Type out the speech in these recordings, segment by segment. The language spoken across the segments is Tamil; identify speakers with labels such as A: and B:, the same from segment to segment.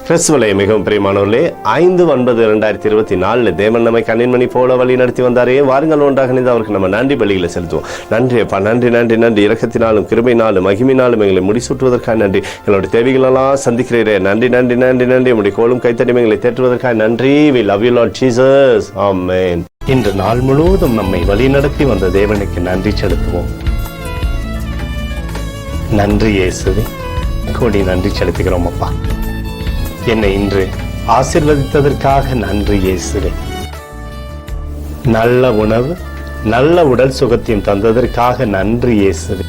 A: கிறிஸ்துவிலே மிகவும் பிரியமானவர்களே, 5/9/2024 தேவன் நம்மை கண்ணின்மணி போல வழி நடத்தி வந்தாரே. வாருங்கள் ஒன்றாக இணைந்து அவருக்கு நம்ம நன்றி பலிகளை செலுத்துவோம். நன்றி அப்பா, நன்றி நன்றி நன்றி. இரக்கத்தினாலும் கிருபையினாலும் மகிமையினாலும் எங்களை முடிசூட்டுவதற்காக நன்றி. எங்களுடைய தேவைகளெல்லாம் சந்திக்கிறீரே, நன்றி நன்றி நன்றி நன்றி. நம்முடைய கோலும் கைத்தடியும் எங்களை தேற்றுவதற்காக நன்றி. We love you Lord Jesus. Amen. இன்று நாள் முழுவதும் நம்மை வழி நடத்தி வந்த தேவனுக்கு நன்றி செலுத்துவோம். நன்றி இயேசுவே, கோடி நன்றி செலுத்துகிறோம் அப்பா. என்னை இன்று ஆசீர்வதித்ததற்காக நன்றி இயேசுவே. நல்ல உணவு, நல்ல உடல் சுகத்தையும் தந்ததற்காக நன்றி இயேசுவே.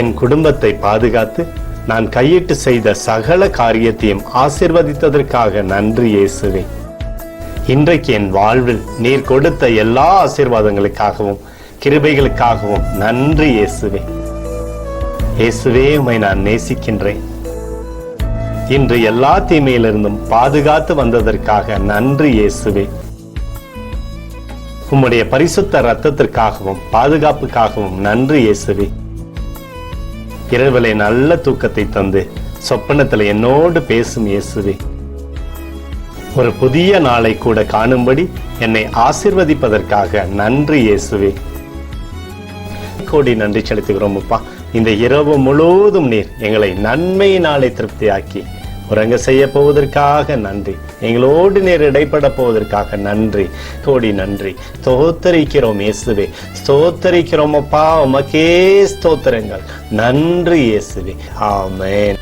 A: என் குடும்பத்தை பாதுகாத்து நான் கையிட்டு செய்த சகல காரியத்தையும் ஆசீர்வதித்ததற்காக நன்றி இயேசுவே. இன்றைக்கு என் வாழ்வில் நீர் கொடுத்த எல்லா ஆசீர்வாதங்களுக்காகவும் கிருபைகளுக்காகவும் நன்றி இயேசுவே. இயேசுவே, உம்மை நான் நேசிக்கின்றேன். இன்று எல்லா தீமையிலிருந்தும் பாதுகாத்து வந்ததற்காக நன்றி இயேசுவே. உம்முடைய பரிசுத்த இரத்தத்திற்காகவும் பாதுகாப்புக்காகவும் நன்றி இயேசுவே. இரவிலே நல்ல தூக்கத்தை தந்து சொப்பனத்தில் என்னோடு பேசும் இயேசுவே. ஒரு புதிய நாளை கூட காணும்படி என்னை ஆசீர்வதிப்பதற்காக நன்றி இயேசுவே. கோடி நன்றி செலுத்துகிறோம் அப்பா. இந்த இரவு முழுவதும் நீர் எங்களை நன்மையினாலே திருப்தியாக்கி உறங்க செய்ய போவதற்காக நன்றி. எங்களோடு நீர் இடைப்பட போவதற்காக நன்றி. கோடி நன்றி. ஸ்தோத்தரிக்கிறோம் இயேசுவே, ஸ்தோத்தரிக்கிறோம் அப்பா. உமக்கே ஸ்தோத்திரங்கள். நன்றி இயேசுவே. ஆமென்.